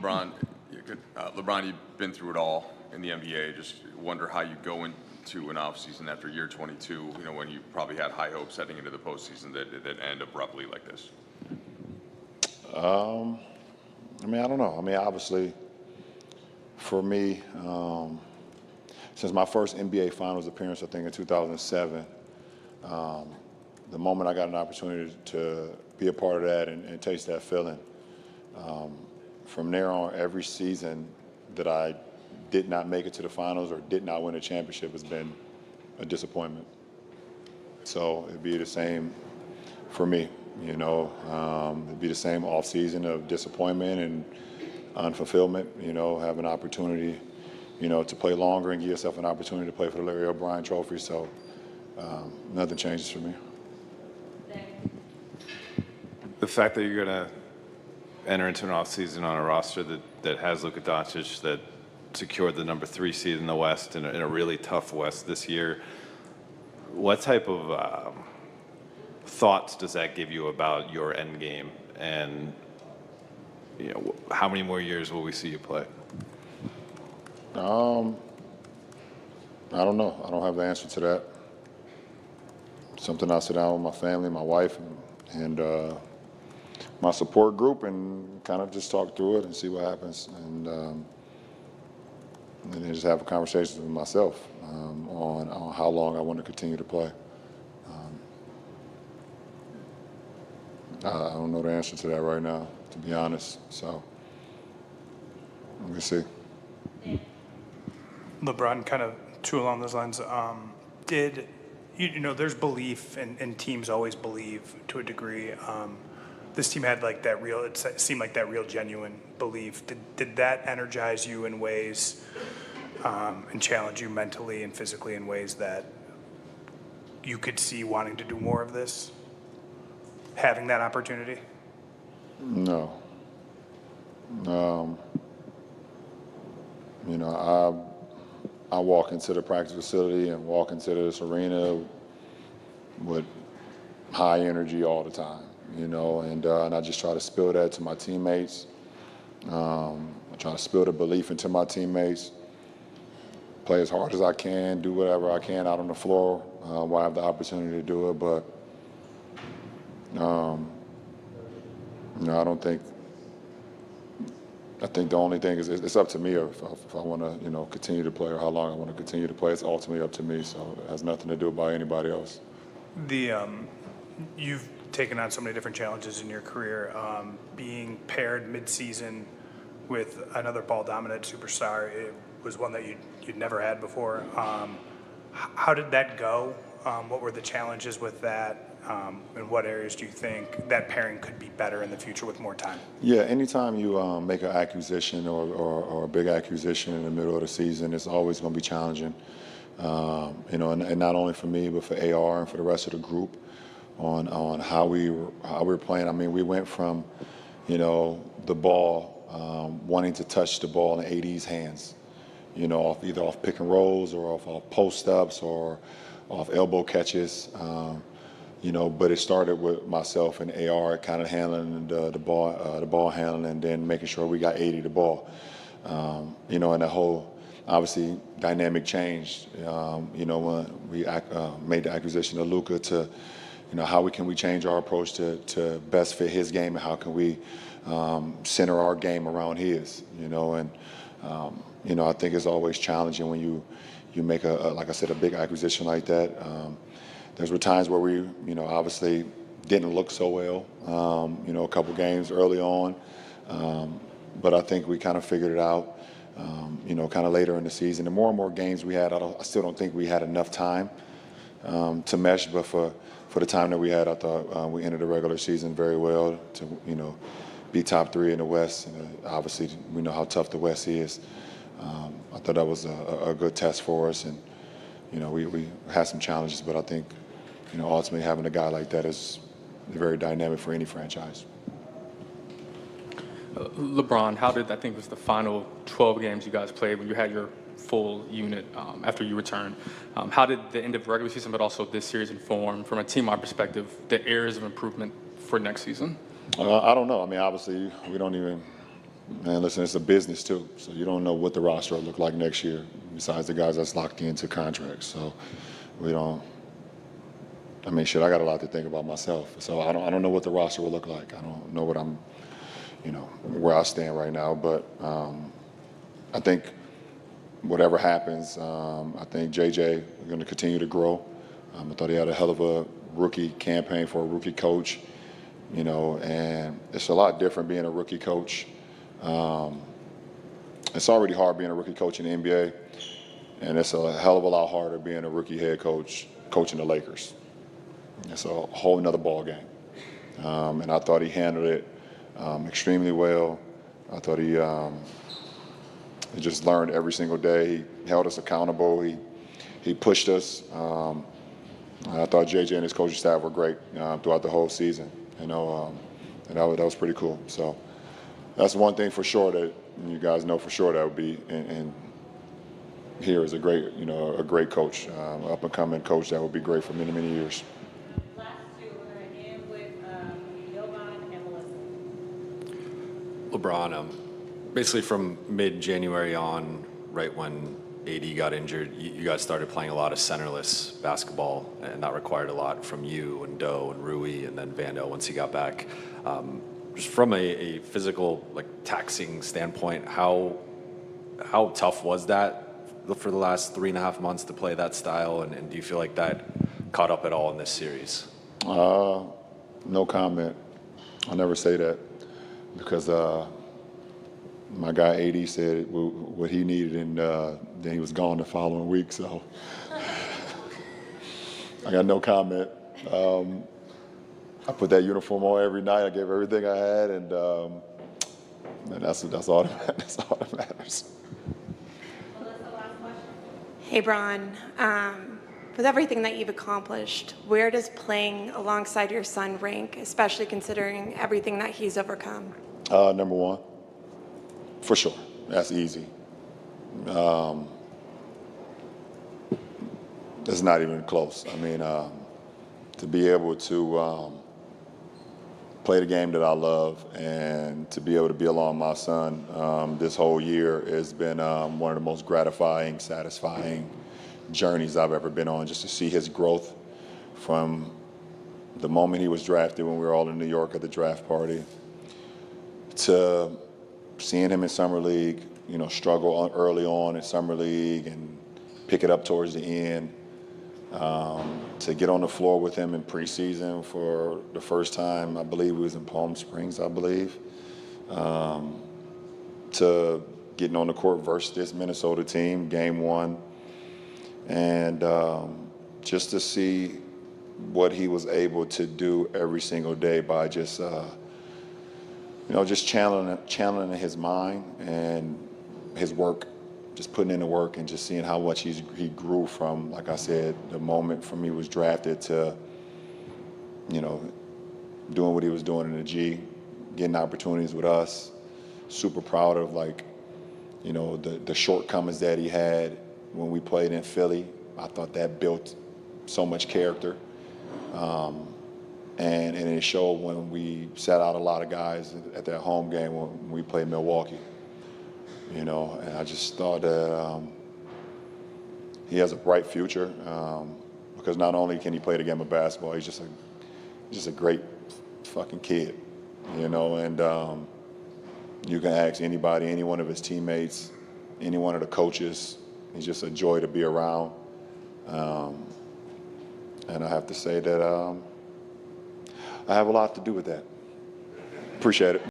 LeBron, you've been through it all in the NBA. Just wonder how you go into an offseason after year 22, you know, when you probably had high hopes heading into the postseason that end abruptly like this. I mean, I don't know. I mean, obviously, for me, since my first NBA Finals appearance, I think in 2007, the moment I got an opportunity to be a part of that and taste that feeling, from there on, every season that I did not make it to the finals or did not win a championship has been a disappointment. So it'd be the same for me, you know. It'd be the same off season of disappointment and unfulfillment, you know, have an opportunity, you know, to play longer and give yourself an opportunity to play for the Larry O'Brien Trophy. So nothing changes for me. The fact that you're going to enter into an offseason on a roster that has Luka Doncic, that secured the number 3 seed in the West in a really tough West this year, what type of thoughts does that give you about your end game? And, you know, how many more years will we see you play? I don't know. I don't have the answer to that. Something I'll sit down with my family, my wife, and my support group and kind of just talk through it and see what happens. And then just have a conversation with myself on how long I want to continue to play. I don't know the answer to that right now, to be honest. So we'll see. LeBron, kind of too along those lines, did you know there's belief and teams always believe to a degree. This team had like that real, it seemed like that real genuine belief. Did that energize you in ways and challenge you mentally and physically in ways that you could see wanting to do more of this? Having that opportunity? No. You know, I walk into the practice facility and walk into this arena with high energy all the time, you know, and I just try to spill that to my teammates. I try to spill the belief into my teammates, play as hard as I can, do whatever I can out on the floor while I have the opportunity to do it. But, you know, I think the only thing is it's up to me if I want to, you know, continue to play or how long I want to continue to play. It's ultimately up to me, so it has nothing to do about anybody else. You've taken on so many different challenges in your career. Being paired mid-season with another ball-dominant superstar, it was one that you'd never had before. How did that go? What were the challenges with that? In what areas do you think that pairing could be better in the future with more time? Yeah, anytime you make an acquisition or a big acquisition in the middle of the season, it's always going to be challenging. You know, and not only for me, but for AR and for the rest of the group on how we were playing. I mean, we went from, you know, the ball, wanting to touch the ball in AD's hands, you know, either off pick and rolls or off post-ups or off elbow catches. You know, but it started with myself and AR kind of handling the ball handling, and then making sure we got 80 the ball. You know, and the whole obviously dynamic changed. You know, when we made the acquisition of Luka, to, you know, how can we change our approach to best fit his game, and how can we center our game around his. You know, and you know, I think it's always challenging when you make like I said, a big acquisition like that. There were times where we, you know, obviously didn't look so well, you know, a couple games early on. But I think we kind of figured it out, you know, kind of later in the season. The more and more games we had, I still don't think we had enough time to mesh. But for the time that we had, I thought we ended the regular season very well to, you know, be top 3 in the West. And obviously, we know how tough the West is. I thought that was a good test for us. And, you know, we had some challenges, but I think, you know, ultimately having a guy like that is very dynamic for any franchise. LeBron, how did, I think it was the final 12 games you guys played when you had your full unit after you returned, how did the end of regular season but also this series inform, from a team-wide perspective, the areas of improvement for next season? I don't know. I mean, obviously, we don't even Man, listen, it's a business too, so you don't know what the roster will look like next year, besides the guys that's locked into contracts. So we don't. I mean, shit, I got a lot to think about myself. So I don't know what the roster will look like. I don't know what I'm, where I stand right now. But I think whatever happens, I think JJ is going to continue to grow. I thought he had a hell of a rookie campaign for a rookie coach, and it's a lot different being a rookie coach. It's already hard being a rookie coach in the NBA, and it's a hell of a lot harder being a rookie head coach coaching the Lakers. It's a whole nother ball game. And I thought he handled it extremely well. I thought he just learned every single day. He held us accountable. He pushed us. I thought JJ and his coaching staff were great throughout the whole season. And that was pretty cool. So that's one thing for sure that you guys know for sure that would be. And here is a great, a great coach, up and coming coach that would be great for many, many years. Last two, we're going to end with LeBron and Melissa. LeBron, basically from mid-January on, right when AD got injured, you guys started playing a lot of centerless basketball, and that required a lot from you and Doe and Rui and then Vando once he got back. Just from a physical, taxing standpoint, how tough was that for the last 3.5 months to play that style, and do you feel like that caught up at all in this series? No comment. I'll never say that because my guy AD said what he needed, and then he was gone the following week. So I got no comment. I put that uniform on every night. I gave everything I had, and that's all that matters. Melissa, last question. Hey, Bron. With everything that you've accomplished, where does playing alongside your son rank, especially considering everything that he's overcome? Number one, for sure. That's easy. It's not even close. I mean, to be able to play the game that I love and to be able to be along my son this whole year has been one of the most gratifying, satisfying journeys I've ever been on, just to see his growth from the moment he was drafted when we were all in New York at the draft party to seeing him in Summer League, struggle early on in Summer League and pick it up towards the end. To get on the floor with him in preseason for the first time, I believe it was in Palm Springs, to getting on the court versus this Minnesota team, game one, and just to see what he was able to do every single day by just channeling his mind and his work, just putting in the work and just seeing how much he grew from, like I said, the moment from he was drafted to, doing what he was doing in the G, getting opportunities with us. Super proud of the shortcomings that he had when we played in Philly. I thought that built so much character. And it showed when we sat out a lot of guys at that home game when we played Milwaukee. And I just thought that he has a bright future because not only can he play the game of basketball, he's just a great fucking kid, and you can ask anybody, any one of his teammates, any one of the coaches, he's just a joy to be around. And I have to say that I have a lot to do with that. Appreciate it.